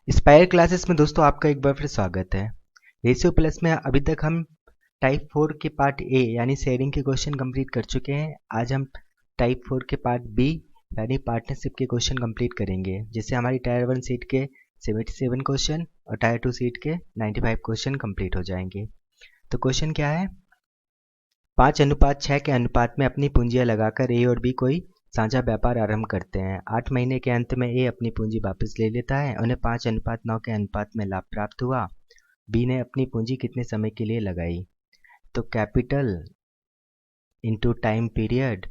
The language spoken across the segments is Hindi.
स्पायर क्लासेस में दोस्तों आपका एक बार फिर स्वागत है। रेशियो प्लस में अभी तक हम टाइप 4 के पार्ट ए यानी शेयरिंग के क्वेश्चन कंप्लीट कर चुके हैं। आज हम टाइप 4 के पार्ट बी यानी पार्टनरशिप के क्वेश्चन कंप्लीट करेंगे, जिससे हमारी टायर 1 सीट के 77 क्वेश्चन और टायर 2 सीट के 95 क्वेश्चन कंप्लीट हो जाएंगे। तो क्वेश्चन क्या है? 5:6 के अनुपात में अपनी पूंजियां लगाकर ए और बी कोई साझा व्यापार आरंभ करते हैं। 8 महीने के अंत में ए अपनी पूंजी वापस ले लेता है। उन्हें 5:9 के अनुपात में लाभ प्राप्त हुआ। बी ने अपनी पूंजी कितने समय के लिए लगाई? तो कैपिटल इंटू टाइम पीरियड,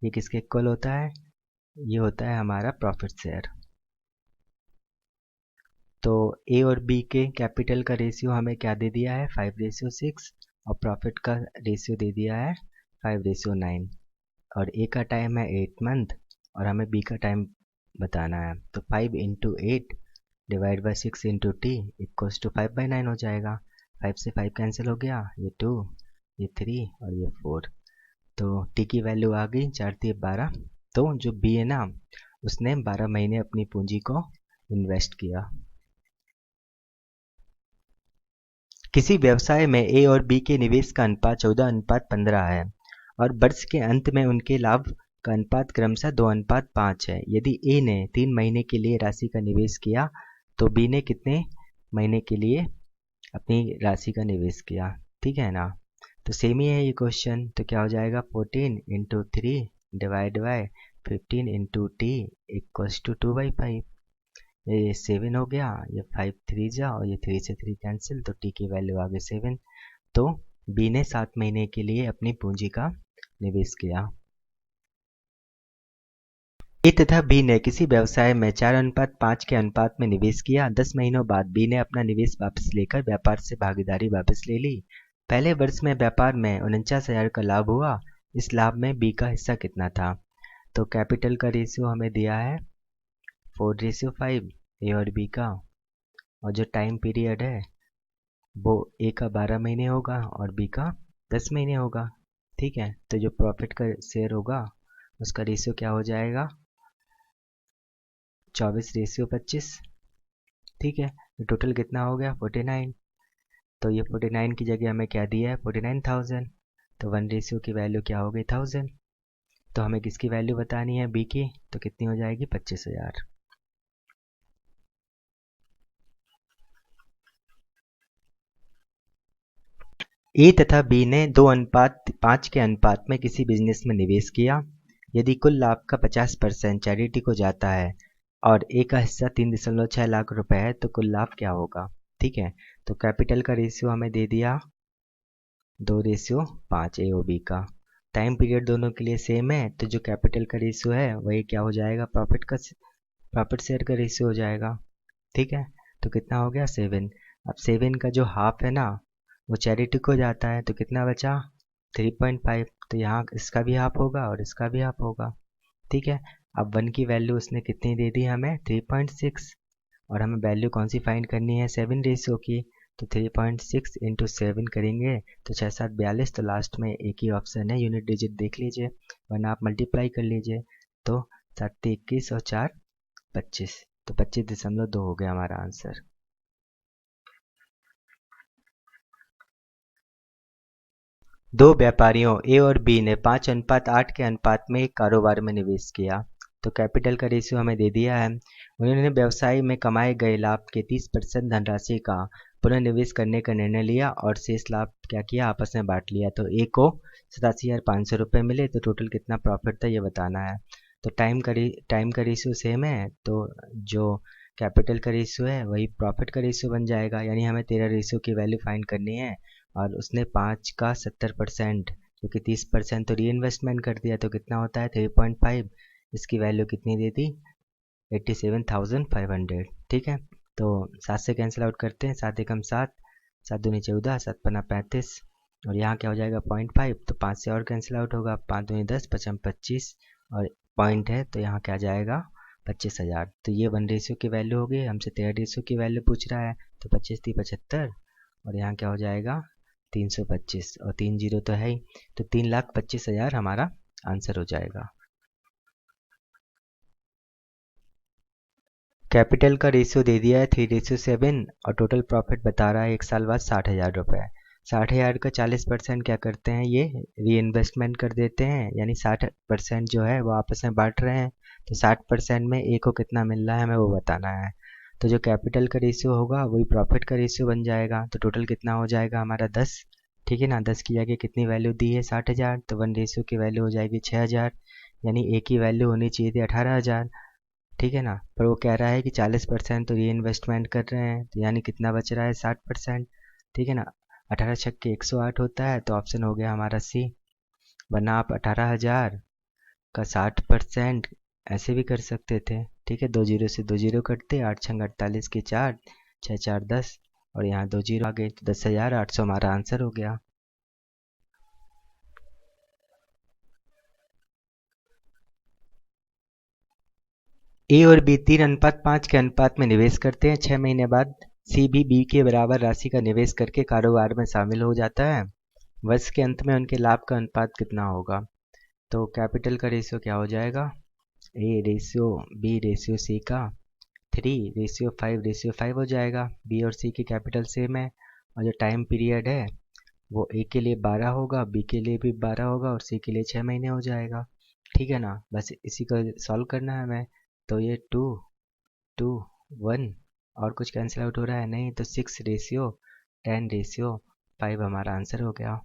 ये किसके इक्वल होता है? ये होता है हमारा प्रॉफिट शेयर। तो ए और बी के कैपिटल का रेशियो हमें क्या दे दिया है? 5:6, और प्रॉफिट का रेशियो दे दिया है 5:9, और ए का टाइम है 8 मंथ और हमें बी का टाइम बताना है। तो 5 into 8 divide by 6 into T equals to 5/9 हो जाएगा। 5 से 5 कैंसिल हो गया, ये 2, ये 3 और ये 4। तो टी की वैल्यू आ गई 4×3=12। तो जो बी है ना, उसने 12 महीने अपनी पूंजी को इन्वेस्ट किया। किसी व्यवसाय में ए और बी के निवेश का अनुपात 14:15 है और वर्ष के अंत में उनके लाभ का अनुपात क्रमशः 2:5 है। यदि ए ने 3 महीने के लिए राशि का निवेश किया तो बी ने कितने महीने के लिए अपनी राशि का निवेश किया? ठीक है ना? तो सेम ही है ये क्वेश्चन। तो क्या हो जाएगा? 14 into 3 divide by 15 into T equals to 2/5। ये 7 हो गया, ये 5 3 जा और ये 3 से 3 कैंसिल, तो टी की वैल्यू आ गई 7। तो बी ने 7 महीने के लिए अपनी पूंजी का निवेश किया। ए तथा बी ने किसी व्यवसाय में 4:5 के अनुपात में निवेश किया। 10 महीनों बाद बी ने अपना निवेश वापस लेकर व्यापार से भागीदारी वापस ले ली। पहले वर्ष में व्यापार में 49,000 का लाभ हुआ। इस लाभ में बी का हिस्सा कितना था? तो कैपिटल का रेशियो हमें दिया है 4:5 ए और बी का, और जो टाइम पीरियड है वो ए का 12 महीने होगा और बी का 10 महीने होगा। ठीक है, तो जो प्रॉफिट का शेयर होगा उसका रेशियो क्या हो जाएगा? 24:25। ठीक है, तो टोटल कितना हो गया? 49। तो ये 49 की जगह हमें क्या दिया है? 49,000। तो 1 रेशियो की वैल्यू क्या हो गई? 1000। तो हमें किसकी वैल्यू बतानी है? बी की। तो कितनी हो जाएगी? 25,000। ए तथा बी ने 2:5 के अनुपात में किसी बिजनेस में निवेश किया। यदि कुल लाभ का 50% चैरिटी को जाता है और ए का हिस्सा 3.6 लाख रुपए है, तो कुल लाभ क्या होगा? ठीक है, तो कैपिटल का रेशियो हमें दे दिया 2:5 ए और बी का। टाइम पीरियड दोनों के लिए सेम है, तो जो कैपिटल का रेशियो है वही क्या हो जाएगा? प्रॉफिट शेयर का रेशियो हो जाएगा। ठीक है, तो कितना हो गया? 7। अब 7 का जो हाफ है ना, वो चैरिटी को जाता है, तो कितना बचा? 3.5। तो यहाँ इसका भी हाफ होगा और इसका भी हाफ होगा। ठीक है, अब 1 की वैल्यू उसने कितनी दे दी हमें? 3.6, और हमें वैल्यू कौन सी फाइंड करनी है? 7 रेशियो की। तो 3.6 इंटू 7 करेंगे तो 6×7=42। तो लास्ट में एक ही ऑप्शन है, यूनिट डिजिट देख लीजिए, वरना आप मल्टीप्लाई कर लीजिए। तो 7×3=21 और 4=25, तो 25.2 हो गया हमारा आंसर। दो व्यापारियों ए और बी ने 5:8 के अनुपात में एक कारोबार में निवेश किया। तो कैपिटल का रेशियो हमें दे दिया है। उन्होंने व्यवसाय में कमाए गए लाभ के 30% धनराशि का पुनर्निवेश करने का निर्णय लिया और शेष लाभ क्या किया? आपस में बांट लिया। तो ए को 87,500 रुपये मिले। तो टोटल कितना प्रॉफिट था ये बताना है। तो टाइम का रेशियो सेम है, तो जो कैपिटल का रेशियो है वही प्रॉफिट का रेशियो बन जाएगा। यानी हमें 13 रेशियो की वैल्यू फाइंड करनी है, और उसने 5 का 70%, क्योंकि 30% तो री इन्वेस्टमेंट कर दिया, तो कितना होता है? 3.5। इसकी वैल्यू कितनी दे दी? 87,500। ठीक है, तो 7 से कैंसिल आउट करते हैं। 7 एकम 7, 7×2 14, 7×5 35, और यहाँ क्या हो जाएगा? 0.5। तो 5 से और कैंसिल आउट होगा, 5×2 10, 5×25, और पॉइंट है तो यहाँ क्या जाएगा? 25,000। तो ये 1 रेशियो की वैल्यू हो गई। हमसे 13 रेशियो की वैल्यू पूछ रहा है, तो 25×3=75, और यहाँ क्या हो जाएगा? 325, और 3 जीरो तो है ही, तो 3,25,000 हमारा आंसर हो जाएगा। कैपिटल का रेशियो दे दिया है 3:7 और टोटल प्रॉफिट बता रहा है 1 साल बाद 60,000 रुपये। 60,000 का 40% क्या करते हैं, ये री इन्वेस्टमेंट कर देते हैं, यानी 60% जो है वो आपस में बांट रहे हैं। तो 60% में ए को कितना मिल रहा है हमें वो बताना है। तो जो कैपिटल का रेशियो होगा वही प्रॉफिट का रेशियो बन जाएगा। तो टोटल कितना हो जाएगा हमारा 10। ठीक है ना, 10 की जगह कितनी वैल्यू दी है 60,000, तो 1 रेशियो की वैल्यू हो जाएगी 6,000, यानी ए की वैल्यू होनी चाहिए थी 18,000। ठीक है ना, पर वो कह रहा है कि 40% तो री इन्वेस्टमेंट कर रहे हैं, तो यानी कितना बच रहा है 60%। ठीक है ना, 18 छक्के 108 होता है, तो ऑप्शन हो गया हमारा सी। वरना आप 18,000 का 60% ऐसे भी कर सकते थे। ठीक है, 2 जीरो से 2 जीरो कटते, 8 छंग 48 की 4, 6 4 10 और यहाँ 2 जीरो आ गए, तो 10,800 हमारा आंसर हो गया। ए और बी 3:5 के अनुपात में निवेश करते हैं। 6 महीने बाद सी भी बी के बराबर राशि का निवेश करके कारोबार में शामिल हो जाता है। वर्ष के अंत में उनके लाभ का अनुपात कितना होगा। तो कैपिटल का रेशियो क्या हो जाएगा, A ratio B ratio C का 3:5 हो जाएगा। बी और सी की कैपिटल सेम है और जो टाइम पीरियड है वो ए के लिए 12 होगा, बी के लिए भी 12 होगा और सी के लिए 6 महीने हो जाएगा। ठीक है ना, बस इसी को सॉल्व करना है हमें। तो ये 2 2 1 और कुछ कैंसिल आउट हो रहा है नहीं, तो 6:10:5 हमारा आंसर हो गया।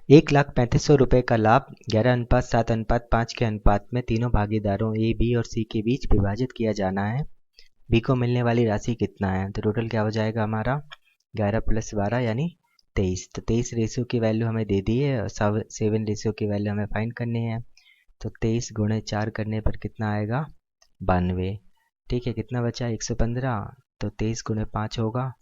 1,35,000 रुपये का लाभ 11:7:5 के अनुपात में तीनों भागीदारों ए बी और सी के बीच विभाजित किया जाना है। बी को मिलने वाली राशि कितना है, तो टोटल क्या हो जाएगा हमारा 11 + 12 यानी 23। तो 23 रेशियो की वैल्यू हमें दे दी है और 7 रेशियो की वैल्यू हमें फाइंड करनी है। तो 23 × 4 करने पर कितना आएगा 92। ठीक है, कितना बचा 115, तो 23 × 5 होगा।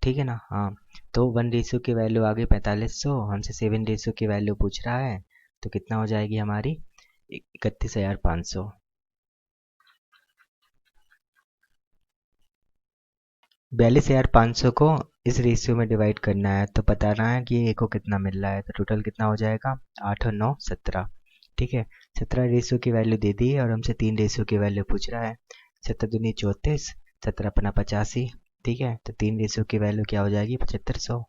ठीक है ना, हाँ। तो 1 रेशियो की वैल्यू आ गई 4500, हमसे 7 रेशियो की वैल्यू पूछ रहा है, तो कितना हो जाएगी हमारी 31,500। 42,500 को इस रेशियो में डिवाइड करना है, तो बताना है कि ए को कितना मिल रहा है। तो टोटल कितना हो जाएगा 8 और 9 17। ठीक है, 17 रेशियो की वैल्यू दे दी है और हमसे 3 रेशियो की वैल्यू पूछ रहा है। 17 दूनी 34, 17 अपना 85। ठीक है, तो 3 रेशियो की वैल्यू क्या हो जाएगी 7500।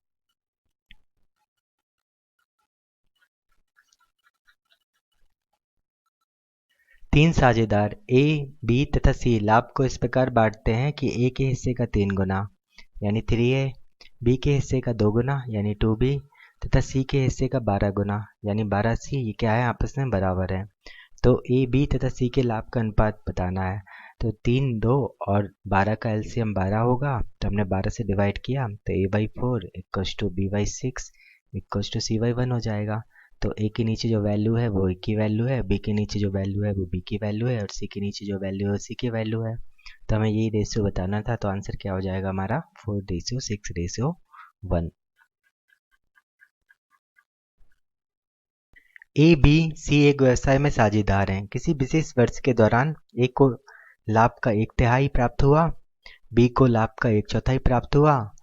3 साझेदार ए बी तथा सी लाभ को इस प्रकार बांटते हैं कि ए के हिस्से का 3 गुना यानी 3A, बी के हिस्से का 2 गुना यानी 2B तथा सी के हिस्से का 12 गुना यानी 12C। ये क्या है, आपस में बराबर है। तो ए बी तथा सी के लाभ का अनुपात बताना है। तो 3 2 और 12 का एलसीएम 12 होगा, तो हमने 12 से डिवाइड किया, तो A/4 = B/6 = C/1 हो जाएगा। तो ए के नीचे जो वैल्यू है वो ए की वैल्यू है, बी के नीचे जो वैल्यू है वो बी की वैल्यू है और सी के नीचे जो वैल्यू है सी की वैल्यू है। तो हमें यही रेशियो बताना था, तो आंसर क्या हो जाएगा हमारा 4:6:1। ए बी सी एक व्यवसाय में साझेदार हैं। किसी विशेष वर्ष के दौरान ए को लाभ का 1/3 प्राप्त हुआ, बी को लाभ का 1/4 प्राप्त हुआ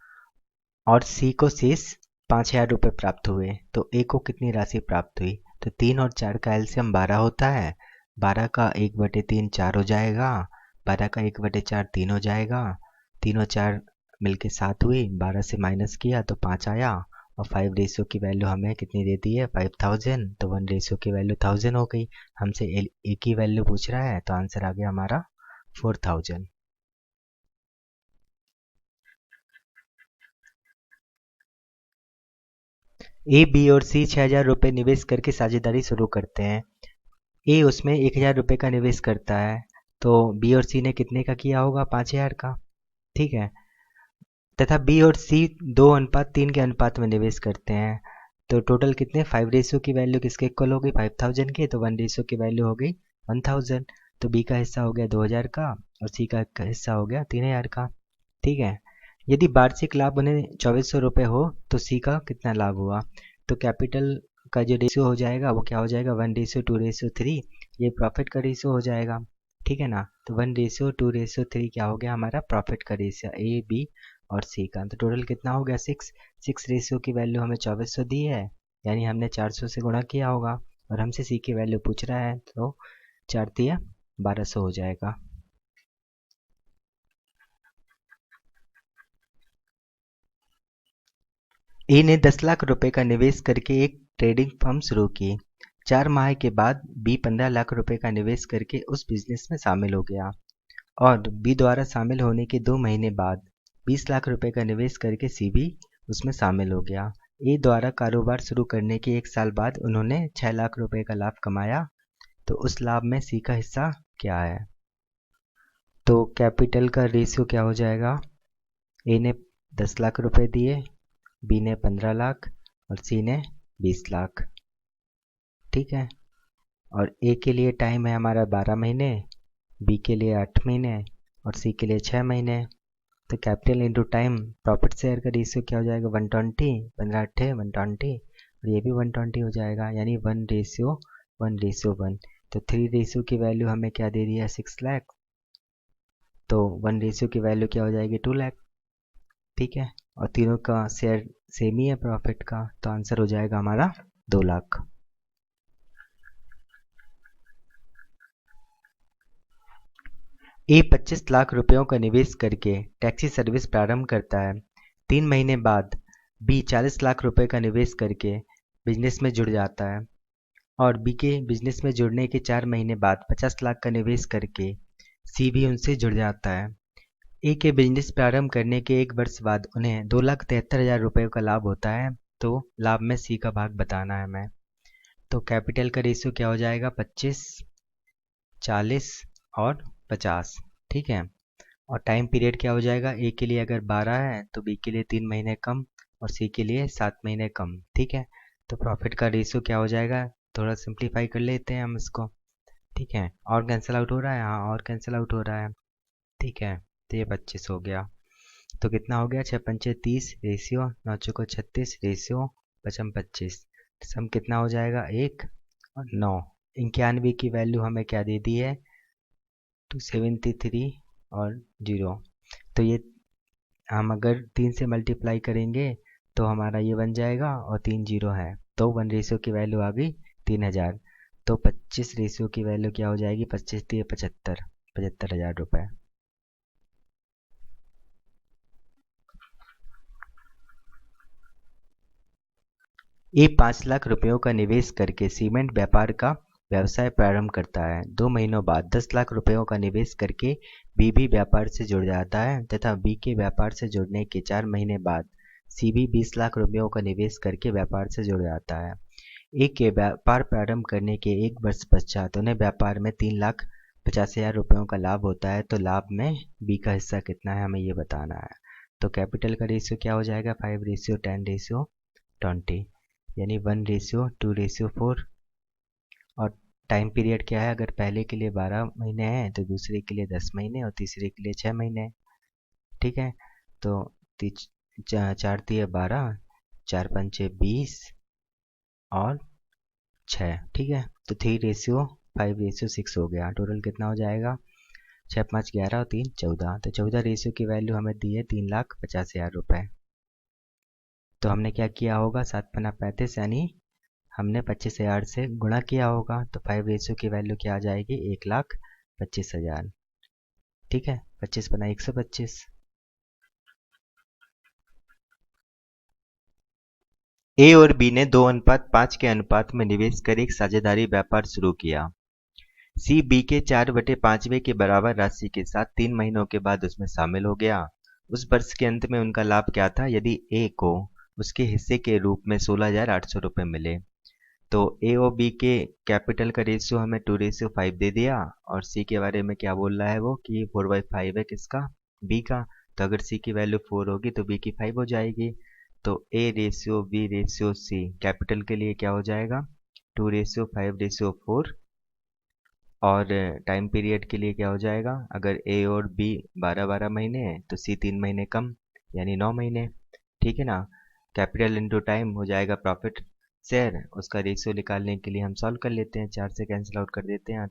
और सी को शेष 5,000 रुपये प्राप्त हुए। तो ए को कितनी राशि प्राप्त हुई, तो 3 और 4 का एलसीएम 12 होता है। 12 का 1/3 4 हो जाएगा, 12 का 1/4 3 हो जाएगा, 3 और 4 मिलके 7 हुई, 12 से माइनस किया तो 5 आया और 5 रेशियो की वैल्यू हमें कितनी दे दी है 5000, तो 1 रेशियो की वैल्यू 1000 हो गई। हमसे ए की वैल्यू पूछ रहा है, तो आंसर आ गया हमारा 4000। ए बी और सी 6,000 रुपये निवेश करके साझेदारी शुरू करते हैं। ए उसमें 1,000 रुपये का निवेश करता है, तो बी और सी ने कितने का किया होगा 5,000 का। ठीक है, तथा बी और सी 2:3 के अनुपात में निवेश करते हैं, तो टोटल कितने 5 रेशियो की वैल्यू किसके इक्वल हो गई 5000 के, तो 1 रेशियो की वैल्यू हो गई 1000। तो बी का हिस्सा हो गया 2000 का और सी का हिस्सा हो गया 3000 का। ठीक है, यदि वार्षिक लाभ उन्हें 2400 रुपये हो तो सी का कितना लाभ हुआ। तो कैपिटल का जो रेशियो हो जाएगा वो क्या हो जाएगा 1:2:3, ये प्रॉफिट का रेशियो हो जाएगा। ठीक है ना, तो 1:2:3 क्या हो गया हमारा प्रॉफिट का रेशियो ए बी और सी का। तो टोटल कितना हो गया 6 रेशियो की वैल्यू हमें 2400 दी है, यानी हमने 400 से गुणा किया होगा। और हमसे सी की वैल्यू पूछ रहा है, तो 4 तिया 1200 हो जाएगा। ए ने 10 लाख रुपए का निवेश करके एक ट्रेडिंग फर्म शुरू की। 4 माह के बाद बी 15 लाख रुपए का निवेश करके उस बिजनेस में शामिल हो गया, और बी द्वारा शामिल होने के 2 महीने बाद 20 लाख रुपए का निवेश करके सी भी उसमें शामिल हो गया। ए द्वारा कारोबार शुरू करने के 1 साल बाद उन्होंने 6 लाख रुपए का लाभ कमाया, तो उस लाभ में सी का हिस्सा क्या है? तो कैपिटल का रेशियो क्या हो जाएगा? ए ने 10 लाख रुपए दिए, बी ने 15 लाख और सी ने 20 लाख। ठीक है, और ए के लिए टाइम है हमारा 12 महीने, बी के लिए 8 महीने और सी के लिए 6 महीने। तो capital into time, profit share का रेशियो क्या हो जाएगा? 120, 15 अट्ठे 120, और ये भी 120 हो जाएगा, यानी 1:1:1। तो 3 रेशियो की वैल्यू हमें क्या दे दी है? 6 लाख। तो 1 रेशियो की वैल्यू क्या हो जाएगी? 2 लाख। ठीक है, और तीनों का शेयर सेम ही है प्रॉफिट का, तो आंसर हो जाएगा हमारा 2 लाख। ए 25 लाख रुपयों का निवेश करके टैक्सी सर्विस प्रारंभ करता है। 3 महीने बाद बी 40 लाख रुपए का निवेश करके बिजनेस में जुड़ जाता है, और बी के बिजनेस में जुड़ने के 4 महीने बाद 50 लाख का निवेश करके सी भी उनसे जुड़ जाता है। ए के बिजनेस प्रारंभ करने के 1 वर्ष बाद उन्हें 2,73,000 रुपये का लाभ होता है, तो लाभ में सी का भाग बताना है हमें। तो कैपिटल का रेशियो क्या हो जाएगा? 25, 40 और 50। ठीक है, और टाइम पीरियड क्या हो जाएगा? ए के लिए अगर 12 है तो बी के लिए 3 महीने कम और सी के लिए 7 महीने कम। ठीक है, तो प्रॉफिट का रेशियो क्या हो जाएगा? थोड़ा सिंप्लीफाई कर लेते हैं हम इसको। ठीक है, और कैंसिल आउट हो रहा है, हाँ और कैंसिल आउट हो रहा है। ठीक है, तो ये 25 हो गया। तो कितना हो गया? 6 पंचे 30 रेशियो 9 चौको 36 रेशियो 25। सम कितना हो जाएगा? 1 और 9। 91 की वैल्यू हमें क्या दे दी है? 273 और 0। तो ये हम अगर 3 से मल्टीप्लाई करेंगे तो हमारा ये बन जाएगा, और 3 जीरो है तो 1 रेशियो की वैल्यू आ गई 3000। तो 25 रेशियो की वैल्यू क्या हो जाएगी? 25 3 75, 75,000 रुपये। ए 5 लाख रुपयों का निवेश करके सीमेंट व्यापार का व्यवसाय प्रारंभ करता है। 2 महीनों बाद 10 लाख रुपयों का निवेश करके बी भी व्यापार से जुड़ जाता है, तथा बी के व्यापार से जुड़ने के 4 महीने बाद सी भी 20 लाख रुपयों का निवेश करके व्यापार से जुड़ जाता है। ए के व्यापार प्रारंभ करने के 1 वर्ष पश्चात उन्हें व्यापार में 3,50,000 रुपयों का लाभ होता है, तो लाभ में बी का हिस्सा कितना है हमें ये बताना है। तो कैपिटल का रेशियो क्या हो जाएगा? 5:10:20, यानी 1:2:4। और टाइम पीरियड क्या है? अगर पहले के लिए 12 महीने हैं तो दूसरे के लिए 10 महीने और तीसरे के लिए 6 महीने। ठीक है, तो 4 तिया 12, 4 पंचे 20 और 6। ठीक है, तो 3:5:6 हो गया। टोटल कितना हो जाएगा? 6 5 11 और 3 14। तो 14 रेशियो की वैल्यू हमें दी है 3,50,000 रुपये। तो हमने क्या किया होगा? 7 पन्ना 35, यानी हमने 25,000 से गुणा किया होगा, तो 5 रेशियो की वैल्यू क्या आ जाएगी? 1,25,000। ठीक है, 25 बना 125। ए और बी ने 2:5 के अनुपात में निवेश कर एक साझेदारी व्यापार शुरू किया। सी बी के 4/5वें के बराबर राशि के साथ 3 महीनों के बाद उसमें शामिल हो गया। उस वर्ष के अंत में उनका लाभ क्या था यदि ए को उसके हिस्से के रूप में 16,800 रुपये मिले? तो ए और बी के कैपिटल का रेशियो हमें 2:5 दे दिया, और सी के बारे में क्या बोल रहा है वो कि 4/5 है किसका? बी का। तो अगर सी की वैल्यू 4 होगी तो बी की 5 हो जाएगी। तो A ratio B ratio C capital के लिए क्या हो जाएगा? 2:5:4। और टाइम पीरियड के लिए क्या हो जाएगा? अगर ए और बी 12-12 महीने हैं तो सी 3 महीने कम, यानी 9 महीने। ठीक है ना? कैपिटल इंटू टाइम हो जाएगा प्रॉफिट शेयर। उसका रेशियो निकालने के लिए हम सॉल्व कर लेते हैं। 4 से कैंसिल आउट कर देते हैं,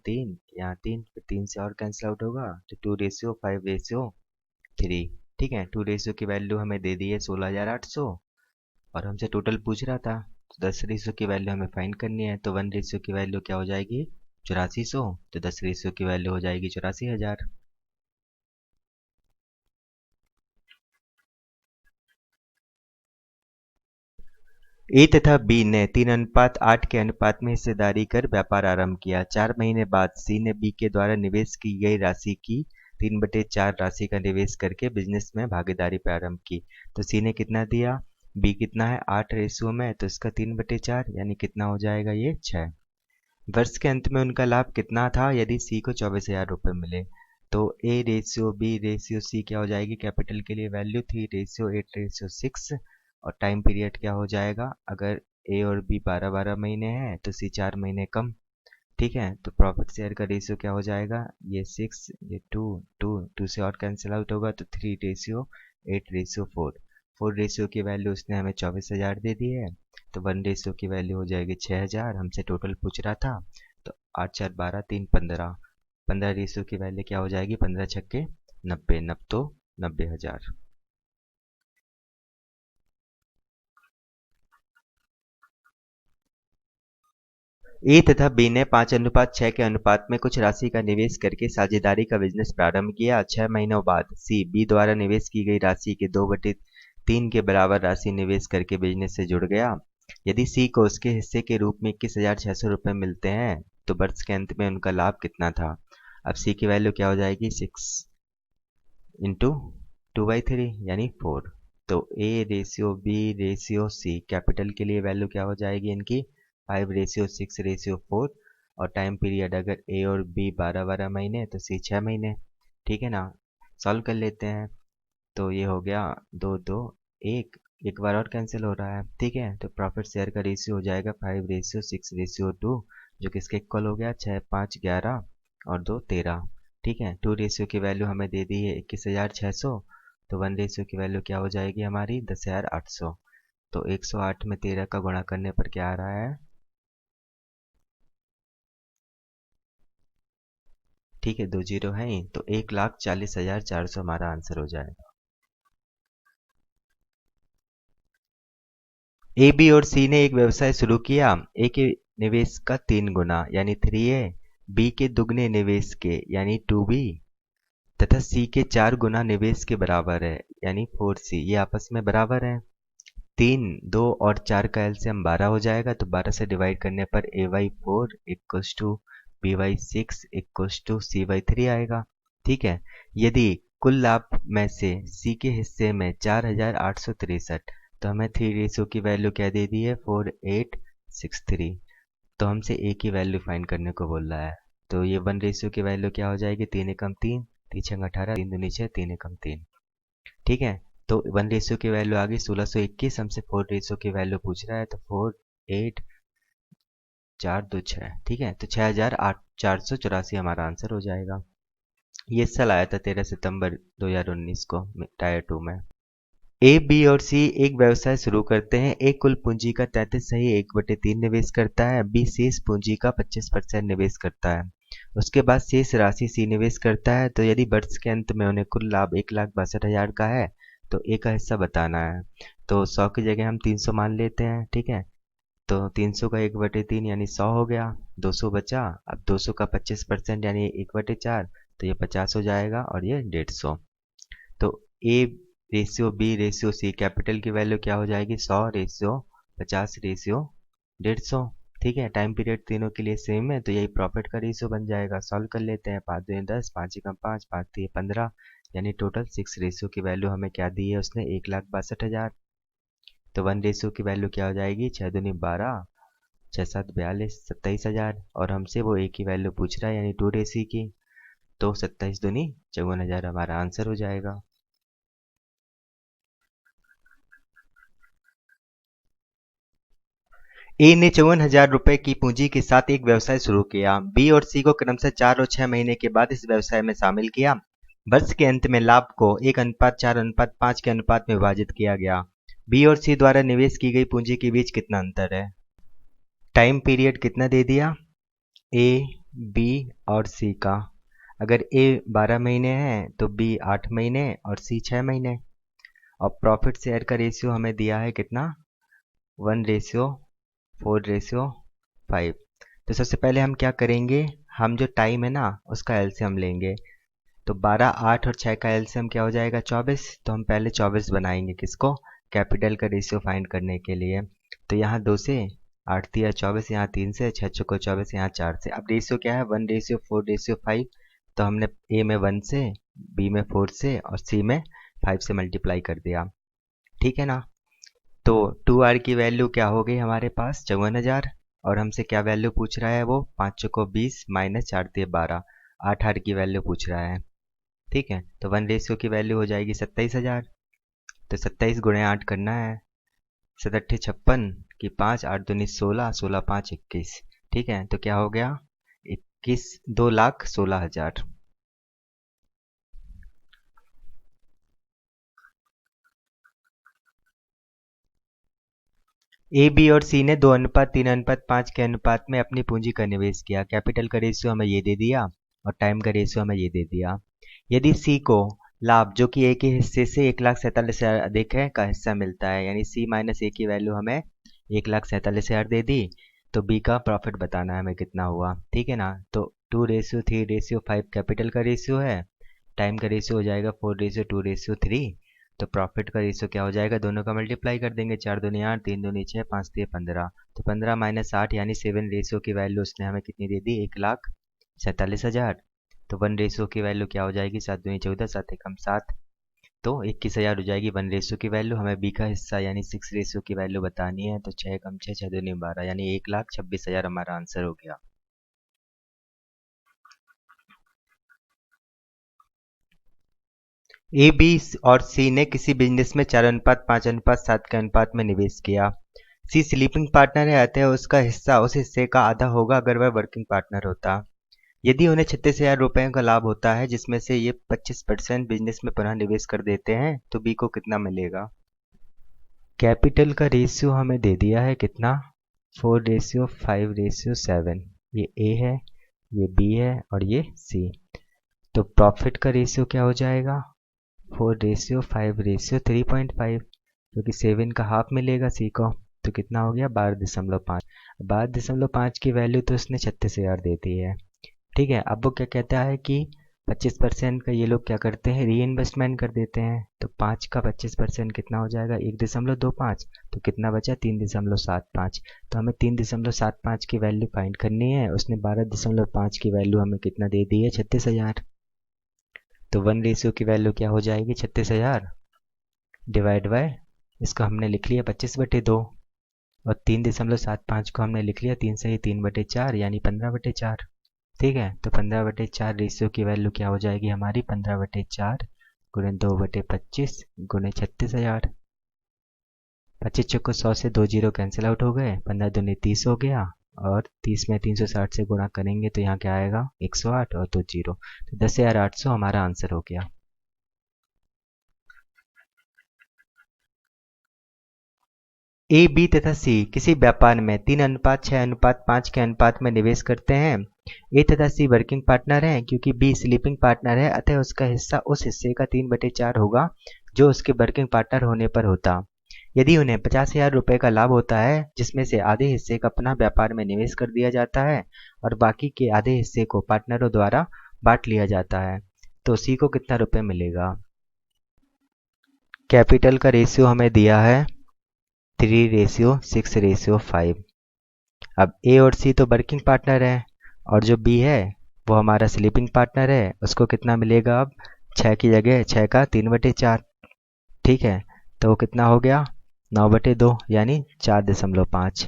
यहाँ 3 फिर 3 से और कैंसिल आउट होगा, तो 2:5:3। ठीक है, 2 रेशियो की वैल्यू हमें दे दी है 16,800, और हमसे टोटल पूछ रहा था, तो 10 रेशियो की वैल्यू हमें फाइंड करनी है। तो 1 रेशियो की वैल्यू क्या हो जाएगी 8400, तो 10 रेशियो की वैल्यू हो जाएगी 84,000। ए तथा बी ने 3:8 के अनुपात में हिस्सेदारी कर व्यापार आरंभ किया। 4 महीने बाद सी ने बी के द्वारा निवेश की गई राशि की 3/4 राशि का निवेश करके बिजनेस में भागीदारी प्रारंभ की। तो सी ने कितना दिया, बी कितना है 8 रेशियो में, तो इसका 3/4 यानी कितना हो जाएगा ये 6। वर्ष के अंत में उनका लाभ कितना था यदि सी को 24,000 रुपये मिले। तो A ratio B ratio C क्या हो जाएगी, कैपिटल के लिए वैल्यू 3:8:6। और टाइम पीरियड क्या हो जाएगा, अगर ए और बी 12-12 महीने हैं तो सी 4 महीने कम। ठीक है, तो प्रॉफिट शेयर का रेशियो क्या हो जाएगा, ये 6, ये 2 से और कैंसिल आउट होगा, तो 3:8:4। 4 रेशियो की वैल्यू उसने हमें 24,000 दे दी है। तो 1 रेशियो की वैल्यू हो जाएगी 6,000, हमसे टोटल पूछ रहा था। तो 8×4 = 12, 3 15। 15 रेशियो की वैल्यू क्या हो जाएगी, 15 छक्के 90, नब तो 90,000। ए तथा बी ने 5:6 के अनुपात में कुछ राशि का निवेश करके साझेदारी का बिजनेस प्रारंभ किया। 6 महीनों बाद सी बी द्वारा निवेश की गई राशि के 2/3 के बराबर राशि निवेश करके बिजनेस से जुड़ गया। यदि सी को उसके हिस्से के रूप में 21,600 रुपये मिलते हैं तो वर्ष के अंत में उनका लाभ कितना था। अब सी की वैल्यू क्या हो जाएगी, 6 इंटू 2/3 यानी 4। तो A ratio B ratio C, capital के लिए वैल्यू क्या हो जाएगी इनकी 5:6:4। और टाइम पीरियड अगर ए और बी 12-12 महीने तो सी 6 महीने। ठीक है ना, सॉल्व कर लेते हैं। तो ये हो गया 2, 2, 1, एक बार और कैंसिल हो रहा है। ठीक है, तो प्रॉफिट शेयर का रेशियो हो जाएगा 5:6:2, जो कि इसके इक्वल हो गया 6, 5, 11 और 2, 13। ठीक है, 2 रेशियो की वैल्यू हमें दे दी है 21,600। तो 1 रेशियो की वैल्यू क्या हो जाएगी हमारी 10,800। तो 108 में 13 का गुणा करने पर क्या आ रहा है, ठीक है 2 जीरो है ही, तो 1,40,400 हमारा आंसर हो जाएगा। ए बी और सी ने एक व्यवसाय शुरू किया। ए के निवेश का 3 गुना यानी 3A, बी के दुगने निवेश के यानी 2B तथा सी के 4 गुना निवेश के बराबर है यानी 4C। ये आपस में बराबर है। 3, 2 और 4 का एलसीएम 12 हो जाएगा, तो 12 से डिवाइड करने पर A/4 equals to B/6 equals to C/3 आएगा। ठीक है, यदि कुल लाभ में से C के हिस्से में 4,863, तो हमें 3 रेशियो की वैल्यू क्या दे दी है 4,863। तो हमसे A की वैल्यू फाइंड करने को बोल रहा है। तो ये 1 रेशियो की वैल्यू क्या हो जाएगी, 3 एकम 3, 3 छंग 18, 3 दूनी 6, 3 एकम 3। ठीक है, तो 1 रेशियो की वैल्यू आ गई 1621। हमसे 4 रेशियो की वैल्यू पूछ रहा है, तो 4, 8, 4, 2, 6। ठीक है, तो 6,484 हमारा आंसर हो जाएगा। ये साल आया था 13 सितंबर 2019 को टायर 2 में। ए बी और सी एक व्यवसाय शुरू करते हैं। ए कुल पूंजी का 33.1/3 निवेश करता है। बी शेष पूंजी का 25% निवेश करता है। उसके बाद शेष राशि सी निवेश करता है। तो यदि वर्ष के अंत में उन्हें कुल लाभ 1,62,000 का है तो ए का हिस्सा बताना है। तो 100 की जगह हम 300 मान लेते हैं। ठीक है, तो 300 का 1/3 यानी 100 हो गया, 200 बचा। अब 200 का 25% यानी 1/4, तो ये 50 हो जाएगा और ये 150। तो A ratio B ratio C, capital की वैल्यू क्या हो जाएगी 100:50:150। ठीक है, टाइम पीरियड तीनों के लिए सेम है, तो यही प्रॉफिट का रेशियो बन जाएगा। सॉल्व कर लेते हैं, 5 दूनी 10, 5 एकम 5, 5 3 15, यानी टोटल 6 रेशियो की वैल्यू हमें क्या दी है उसने 1,62,000। तो 1 रेशियो की वैल्यू क्या हो जाएगी 6 दूनी 12, 6 7 42, 27,000। और हमसे वो ए की वैल्यू पूछ रहा है यानी 2 रेशियो की, तो 27 दूनी 54,000 हमारा आंसर हो जाएगा। ए ने 54,000 रुपए की पूंजी के साथ एक व्यवसाय शुरू किया। बी और सी को क्रमशः 4 और 6 महीने के बाद इस व्यवसाय में शामिल किया। वर्ष के अंत में लाभ को 1:4:5 के अनुपात में विभाजित किया गया। बी और सी द्वारा निवेश की गई पूंजी के बीच कितना अंतर है। टाइम पीरियड कितना दे दिया ए बी और सी का। अगर ए 12 महीने है तो बी 8 महीने और सी 6 महीने। और प्रॉफिट शेयर का रेशियो हमें दिया है कितना 1:4। 4:5। तो सबसे पहले हम क्या करेंगे, हम जो टाइम है ना उसका एलसीएम लेंगे। तो 12, 8 और 6 का एलसीएम क्या हो जाएगा 24। तो हम पहले 24 बनाएंगे, किसको, कैपिटल का रेशियो फाइंड करने के लिए। तो यहाँ 2 से, 8 तिया 24, यहाँ 3 से, 6 चौको 24, यहाँ 4 से। अब रेशियो क्या है, 1:4:5। तो हमने ए में 1 से, बी में 4 से और सी में 5 से मल्टीप्लाई कर दिया, ठीक है ना। तो 2R की वैल्यू क्या हो गई हमारे पास 54,000। और हमसे क्या वैल्यू पूछ रहा है वो, 5 चौको 20 माइनस 4 तिया 12, 8R की वैल्यू पूछ रहा है, ठीक है। तो 1 की वैल्यू हो जाएगी 27,000। तो 27 गुणे 8 करना है, 7 अट्ठे 56 की 5, 8 दूनी 16, 16 5 21, ठीक है। तो क्या हो गया 2,16,000। ए बी और सी ने 2:3:5 के अनुपात में अपनी पूंजी का निवेश किया। कैपिटल का रेशियो हमें ये दे दिया और टाइम का रेशियो हमें ये दे दिया। यदि सी को लाभ जो कि ए के हिस्से से 1,47,000 अधिक है का हिस्सा मिलता है, यानी सी माइनस ए की वैल्यू हमें 1,47,000 दे दी, तो बी का प्रॉफिट बताना है हमें कितना हुआ, ठीक है ना। तो 2:3:5 कैपिटल का रेशियो है, टाइम का रेशियो हो जाएगा 4:2:3। तो प्रॉफिट का रेशियो क्या हो जाएगा, दोनों का मल्टीप्लाई कर देंगे, 4 दूनी 8, 3 दूनी 6, 5 तिया 15। तो 15 माइनस 8 यानी 7 रेशियो की वैल्यू उसने हमें कितनी दे दी, 1,47,000। तो 1 रेशियो की वैल्यू क्या हो जाएगी, 7 दूनी 14, 7 एकम 7। तो 21,000 हो जाएगी 1 रेशियो की वैल्यू। हमें बी का हिस्सा यानी 6 रेशियो की वैल्यू बतानी है। तो 6 एकम 6, 6 दूनी 12 यानी 1,26,000 हमारा आंसर हो गया। ए बी और सी ने किसी बिजनेस में 4:5:7 के अनुपात में निवेश किया। सी स्लीपिंग पार्टनर है, अतः उसका हिस्सा उस हिस्से का आधा होगा अगर वह वर्किंग पार्टनर होता। यदि उन्हें 36,000 रुपए का लाभ होता है जिसमें से ये 25% बिजनेस में पुनः निवेश कर देते हैं, तो बी को कितना मिलेगा। कैपिटल का रेशियो हमें दे दिया है कितना, 4:5:7। ये ए है, ये बी है और ये सी। तो प्रॉफिट का रेशियो क्या हो जाएगा, 4:5:3.5, क्योंकि 7 का हाफ मिलेगा सी को। तो कितना हो गया 12.5। 12.5 की वैल्यू तो उसने 36,000 दे दी है, ठीक है। अब वो क्या कहता है कि 25% का ये लोग क्या करते हैं, री इन्वेस्टमेंट कर देते हैं। तो 5 का 25% कितना हो जाएगा, 1.25। तो कितना बचा 3.75। तो हमें 3.75 की वैल्यू फाइंड करनी है। उसने 12.5 की वैल्यू हमें कितना दे दी है, 36,000। तो 1 रेशियो की वैल्यू क्या हो जाएगी 36,000 डिवाइड बाय, इसको हमने लिख लिया 25/2 और 3.75 को हमने लिख लिया 3 से ही 3/4 यानी 15/4, ठीक है। तो 15/4 रेशियो की वैल्यू क्या हो जाएगी हमारी, 15/4 गुणे 2/25 गुणे 36,000। 25 चौको 100 से 2 जीरो कैंसिल आउट हो गए, 15 दूनी 30 हो गया और 30 में 360 से गुणा करेंगे तो यहाँ क्या आएगा 108 और 2 जीरो। तो 10,800 हमारा आंसर हो गया। ए बी तथा सी किसी व्यापार में 3:6:5 के अनुपात में निवेश करते हैं। ए तथा सी वर्किंग पार्टनर हैं, क्योंकि बी स्लीपिंग पार्टनर है, अतः उसका हिस्सा उस हिस्से का 3/4 होगा जो उसके वर्किंग पार्टनर होने पर होता। यदि उन्हें 50,000 रुपये का लाभ होता है जिसमें से आधे हिस्से का पुनः व्यापार में निवेश कर दिया जाता है और बाकी के आधे हिस्से को पार्टनरों द्वारा बांट लिया जाता है, तो सी को कितना रुपये मिलेगा। कैपिटल का रेशियो हमें दिया है 3:6:5। अब ए और सी तो वर्किंग पार्टनर है और जो बी है वो हमारा स्लीपिंग पार्टनर है। उसको कितना मिलेगा, अब 6 की जगह 6 का 3/4, ठीक है। तो वो कितना हो गया 9/2 यानी 4.5।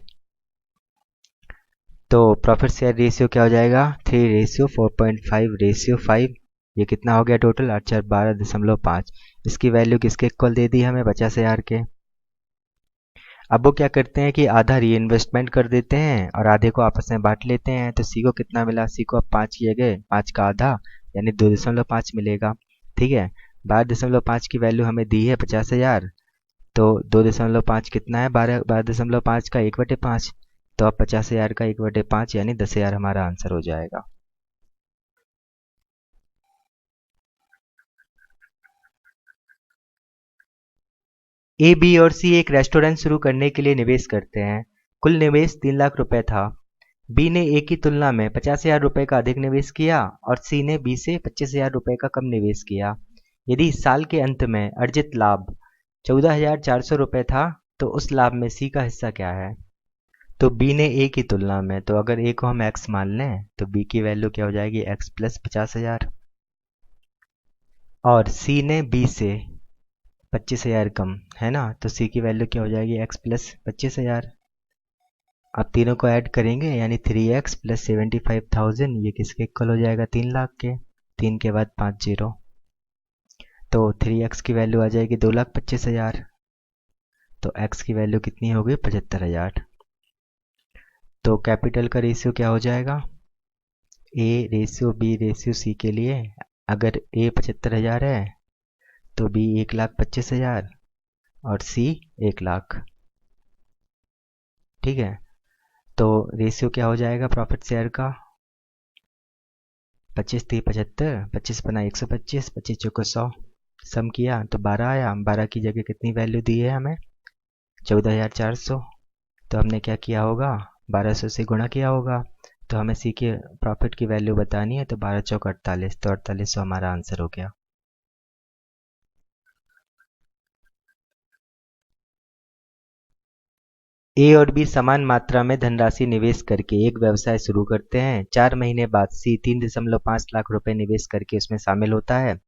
तो प्रॉफिट शेयर रेशियो क्या हो जाएगा 3:4.5:5। ये कितना हो गया टोटल 8/4 12.5। इसकी वैल्यू किसके इक्वल दे दी हमें 50,000 के। अब वो क्या करते हैं कि आधा री इन्वेस्टमेंट कर देते हैं और आधे को आपस में बांट लेते हैं। तो सी को कितना मिला, सी को अब 5 की जगह 5 का आधा यानी 2.5 मिलेगा, ठीक है। 12.5 की वैल्यू हमें दी है 50,000। तो 2.5 कितना है, 12.5 का 1/5। तो अब 50,000 का 1/5 यानी 10,000 हमारा आंसर हो जाएगा। ए बी और सी एक रेस्टोरेंट शुरू करने के लिए निवेश करते हैं। कुल निवेश 3 लाख रुपए था। बी ने ए की तुलना में 50,000 रुपए का अधिक निवेश किया और सी ने बी से 25,000 रुपए का कम निवेश किया। यदि साल के अंत में अर्जित लाभ 14,400 रुपए था तो उस लाभ में सी का हिस्सा क्या है? तो बी ने ए की तुलना में, तो अगर ए को हम एक्स मान लें तो बी की वैल्यू क्या हो जाएगी? X plus 50,000। और सी ने बी से 25,000 कम, है ना, तो सी की वैल्यू क्या हो जाएगी? X plus 25,000। अब तीनों को ऐड करेंगे यानी 3x प्लस 75,000, ये किसके इक्वल हो जाएगा? 3 लाख के। 3 के बाद 5 जीरो, तो 3x की वैल्यू आ जाएगी 2,25,000। तो x की वैल्यू कितनी हो गई? 75,000। तो कैपिटल का रेशियो क्या हो जाएगा? a ratio b ratio c के लिए अगर a 75,000 है तो b 1,25,000 और c 1 लाख। ठीक है, तो रेशियो क्या हो जाएगा प्रॉफिट शेयर का? 25 थी 75, 25 बना 125, 25 चौको 100, सम किया तो 12 आया। 12 की जगह कितनी वैल्यू दी है हमें? 14,400। तो हमने क्या किया होगा? 1200 से गुणा किया होगा। तो हमें सी के प्रॉफिट की वैल्यू बतानी है, तो 12 चौक 48, तो 4800 हमारा आंसर हो गया। ए और बी समान मात्रा में धनराशि निवेश करके एक व्यवसाय शुरू करते हैं। 4 महीने बाद सी 3.5 लाख रुपए निवेश करके उसमें शामिल होता है।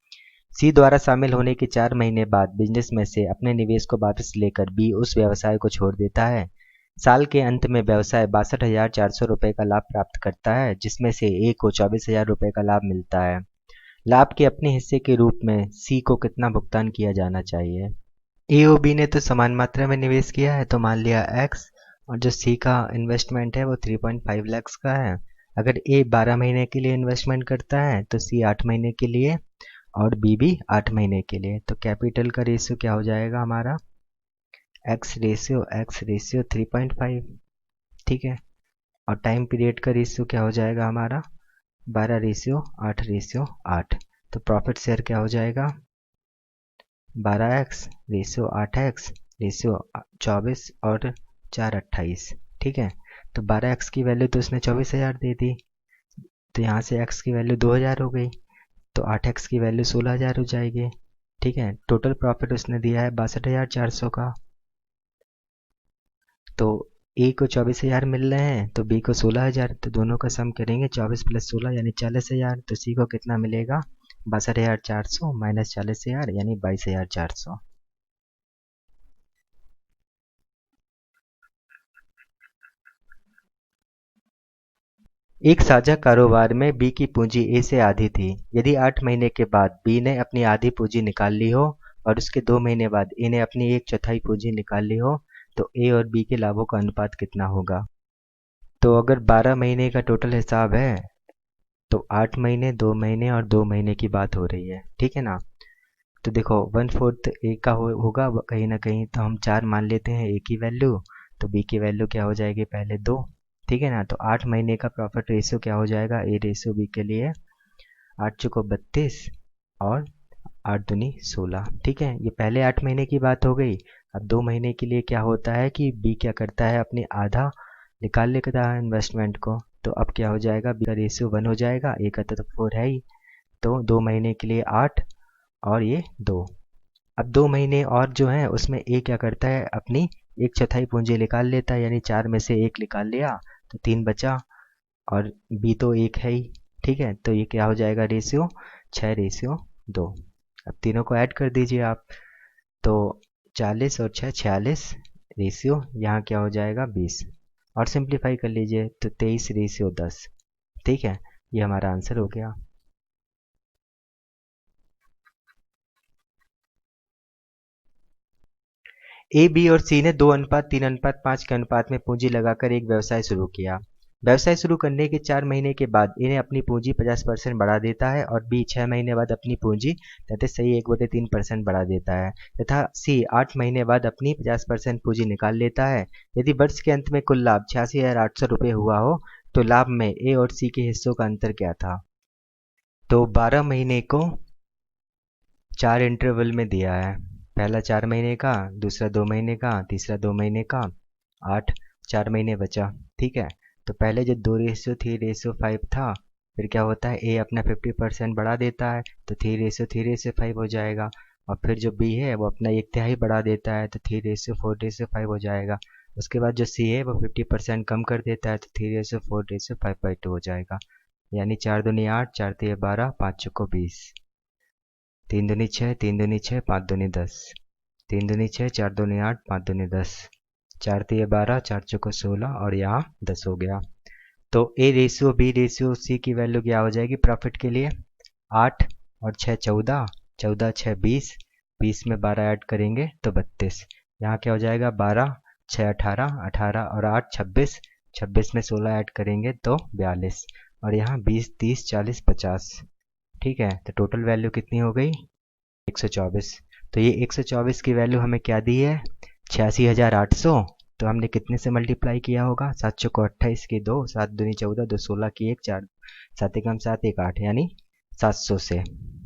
सी द्वारा शामिल होने के 4 महीने बाद बिजनेस में से अपने निवेश को वापस लेकर बी उस व्यवसाय को छोड़ देता है। साल के अंत में व्यवसाय 62,400 रुपए का लाभ प्राप्त करता है, जिसमें से ए को 24,000 रुपए का लाभ मिलता है। लाभ के अपने हिस्से के रूप में सी को कितना भुगतान किया जाना चाहिए? ए और बी ने तो समान मात्रा में निवेश किया है, तो मान लिया एक्स, और जो सी का इन्वेस्टमेंट है वो 3.5 लाख का है। अगर ए 12 महीने के लिए इन्वेस्टमेंट करता है तो सी 8 महीने के लिए और बी भी 8 महीने के लिए। तो कैपिटल का रेशियो क्या हो जाएगा हमारा? X ratio 3.5। ठीक है, और टाइम पीरियड का रेशियो क्या हो जाएगा हमारा? 12:8:8। तो प्रॉफिट शेयर क्या हो जाएगा? 12x रेशियो 8x रेशियो 24 और 4 28। ठीक है, तो 12x की वैल्यू तो उसने 24,000 दे दी, तो यहाँ से x की वैल्यू 2,000 हो गई, तो 8x की वैल्यू 16,000 हो जाएगी। ठीक है, टोटल प्रॉफिट उसने दिया है 62,400 का। तो ए को 24,000 मिल रहे हैं तो बी को 16,000, तो दोनों का सम करेंगे 24 प्लस 16 यानी 40,000। तो सी को कितना मिलेगा? 62,400 माइनस 40,000 यानी 22,400। एक साझा कारोबार में बी की पूंजी ए से आधी थी। यदि 8 महीने के बाद बी ने अपनी आधी पूंजी निकाल ली हो और उसके 2 महीने बाद ए ने अपनी 1/4 पूंजी निकाल ली हो, तो ए और बी के लाभों का अनुपात कितना होगा? तो अगर 12 महीने का टोटल हिसाब है तो 8 महीने, 2 महीने और 2 महीने की बात हो रही है। ठीक है ना, तो देखो 1/4 ए का होगा कहीं ना कहीं, तो हम 4 मान लेते हैं ए की वैल्यू, तो बी की वैल्यू क्या हो जाएगी? पहले 2। ठीक है ना, तो 8 महीने का प्रॉफिट रेशियो क्या हो जाएगा ए रेशियो बी के लिए? 8 चौको 32 और 8 दूनी 16। ठीक है, ये पहले 8 महीने की बात हो गई। अब 2 महीने के लिए क्या होता है कि बी क्या करता है? अपने आधा निकाल लेता है इन्वेस्टमेंट को, तो अब क्या हो जाएगा? बी का रेशियो 1 हो जाएगा, ए का तो 4 है ही, तो 2 महीने के लिए 8 और ये 2। अब 2 महीने और जो हैं उसमें ए क्या करता है? अपनी 1/4 पूंजी निकाल लेता है, यानी 4 में से 1 निकाल लिया तो 3 बचा, और बी तो 1 है ही। ठीक है, तो ये क्या हो जाएगा रेशियो? 6:2। अब तीनों को ऐड कर दीजिए आप, तो 40 और 6 46 रेशियो यहाँ क्या हो जाएगा? 20, और सिंप्लीफाई कर लीजिए तो 23:10। ठीक है, ये हमारा आंसर हो गया। ए बी और सी ने 2:3:5 के अनुपात में पूंजी लगाकर एक व्यवसाय शुरू किया। व्यवसाय शुरू करने के 4 महीने के बाद ए ने अपनी पूंजी 50% बढ़ा देता है और बी 6 महीने बाद अपनी पूंजी तथा सही 1/3% बढ़ा देता है, तथा सी 8 महीने बाद अपनी 50% पूंजी निकाल लेता है। यदि वर्ष के अंत में कुल लाभ 86,800 रुपये हुआ हो तो लाभ में ए और सी के हिस्सों का अंतर क्या था? तो 12 महीने को 4 इंटरवल में दिया है। पहला 4 महीने का, दूसरा 2 महीने का, तीसरा 2 महीने का, 8 4 महीने बचा, ठीक है। तो पहले जो 2:3:5 था, फिर क्या होता है, ए अपना 50% बढ़ा देता है तो 3:3:5 हो जाएगा। और फिर जो बी है वो अपना 1/3 बढ़ा देता है तो 3:4:5 हो जाएगा। उसके बाद जो सी है वो 50% कम कर देता है तो 3:4:5/2 हो जाएगा। यानी 4 दूनी 8, 4 तिये 12, 5 चौको 20, 3 दूनी 6, 3 दूनी 6, 5 दूनी 10, 3 दूनी 6, 4 दूनी 8, 5 दूनी 10, 4 तिये 12, 4 चौको 16 और यहाँ 10 हो गया। तो A ratio B ratio C की वैल्यू क्या हो जाएगी प्रॉफिट के लिए, 8 और 6 14, 14 6 20, 20 में 12 ऐड करेंगे तो 32। यहाँ क्या हो जाएगा, 12 6 18, 18 और 8 26, 26 में 16 ऐड करेंगे तो 42, और यहाँ 20 30 40 50, ठीक है। तो टोटल वैल्यू कितनी हो गई, 124। तो ये 124 की वैल्यू हमें क्या दी है, 86,800। तो हमने कितने से मल्टीप्लाई किया होगा, 7 चौको 28 की 2, 7 दूनी 14, 2 16 की 1, 4 7 एकम 7 1 8, यानी 700 से,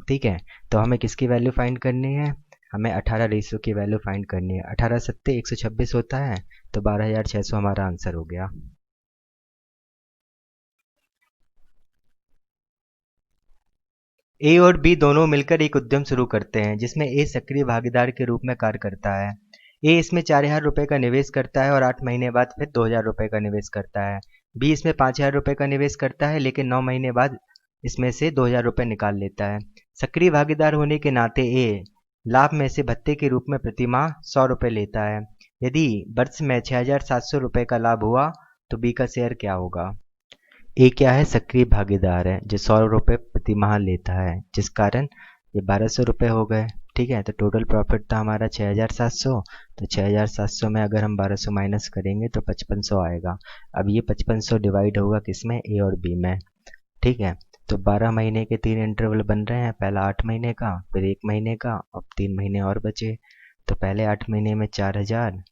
ठीक है। तो हमें किसकी वैल्यू फाइंड करनी है, हमें 18 रेशियो की वैल्यू फाइंड करनी है। 18 सत्ते 126 होता है, तो 12,600 हमारा आंसर हो गया। ए और बी दोनों मिलकर एक उद्यम शुरू करते हैं जिसमें ए सक्रिय भागीदार के रूप में कार्य करता है। ए इसमें 4,000 रुपये का निवेश करता है और 8 महीने बाद फिर 2,000 रुपये का निवेश करता है। बी इसमें 5,000 रुपये का निवेश करता है लेकिन 9 महीने बाद इसमें से 2,000 रुपये निकाल लेता है। सक्रिय भागीदार होने के नाते ए लाभ में से भत्ते के रूप में प्रति माह 100 रुपये लेता है। यदि वर्ष में 6,700 रुपये का लाभ हुआ तो बी का शेयर क्या होगा। ए क्या है, सक्रिय भागीदार है जो 100 रुपये प्रति माह लेता है, जिस कारण ये 1,200 रुपये हो गए, ठीक है। तो टोटल प्रॉफिट था हमारा 6,700, तो 6,700 में अगर हम 1,200 माइनस करेंगे तो 5,500 आएगा। अब ये 5,500 डिवाइड होगा किसमें, ए और बी में, ठीक है। तो 12 महीने के 3 इंटरवल बन रहे हैं, पहला 8 महीने का, फिर 1 महीने का, अब 3 महीने और बचे। तो पहले 8 महीने में 4,000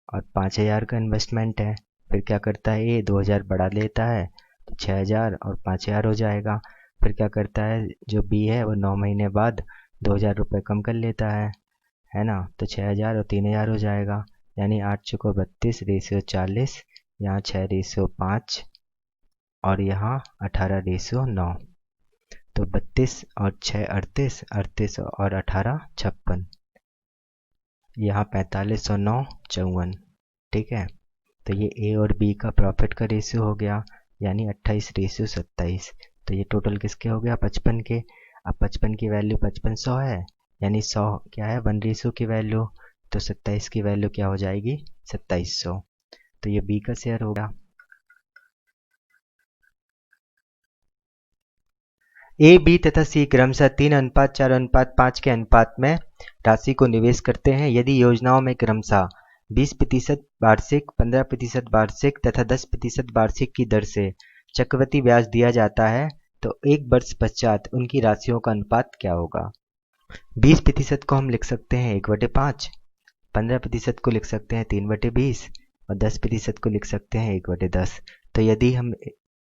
और 5,000 का इन्वेस्टमेंट है। फिर क्या करता है, ये 2,000 बढ़ा लेता है तो 6,000 और 5,000 हो जाएगा। फिर क्या करता है, जो बी है वो 9 महीने बाद 2,000 रुपये कम कर लेता है ना। तो 6,000 और 3,000 हो जाएगा, यानी 8 चौको 32 रेशियो 40, यहाँ 6 रेशियो 5 और यहाँ 18 रेशियो 9। तो 32 और 6 38, 38 और 18 56, यहाँ 45 और 9 54, ठीक है। तो ये ए और बी का प्रॉफिट का रेशियो हो गया, यानी 28 रेशियो 27। तो ये टोटल किसके हो गया, 55 के। अब 55 की वैल्यू 5500 है, यानी 100 क्या है, 1 रेशियो की वैल्यू। तो 27 की वैल्यू क्या हो जाएगी, 2700। तो ये बी का शेयर होगा। ए बी तथा सी क्रमशः 3:4:5 के अनुपात में राशि को निवेश करते हैं। यदि योजनाओं में क्रमशः 20% वार्षिक, 15% वार्षिक तथा 10% वार्षिक की दर से चक्रवृद्धि ब्याज दिया जाता है तो 1 वर्ष पश्चात उनकी राशियों का अनुपात क्या होगा। 20% को हम लिख सकते हैं 1/5, 15% को लिख सकते हैं 3/20 और 10% को लिख सकते हैं 1/10। तो यदि हम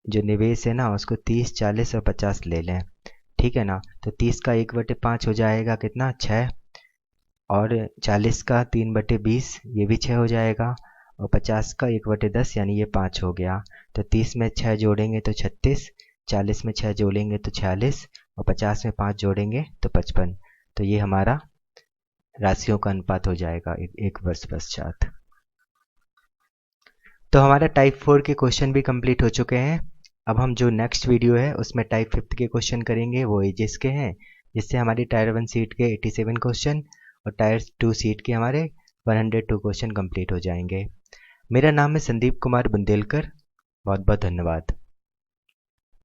जो निवेश है ना उसको 30 40 और 50 ले लें, ठीक है ना, तो 30 का 1/5 हो जाएगा कितना, 6, और 40 का 3/20 ये भी 6 हो जाएगा, और 50 का 1/10 यानी ये 5 हो गया। तो 30 में 6 जोड़ेंगे तो 36, 40 में 6 जोड़ेंगे तो 46 और 50 में 5 जोड़ेंगे तो 55। तो ये हमारा राशियों का अनुपात हो जाएगा एक वर्ष पश्चात। तो हमारा टाइप 4 के क्वेश्चन भी कंप्लीट हो चुके हैं। अब हम जो नेक्स्ट वीडियो है उसमें टाइप 5 के क्वेश्चन करेंगे, वो एजेस के हैं, जिससे हमारी टायर 1 सीट के 87 क्वेश्चन और टायर 2 सीट के हमारे 102 क्वेश्चन कंप्लीट हो जाएंगे। मेरा नाम है संदीप कुमार बुंदेलकर। बहुत बहुत धन्यवाद।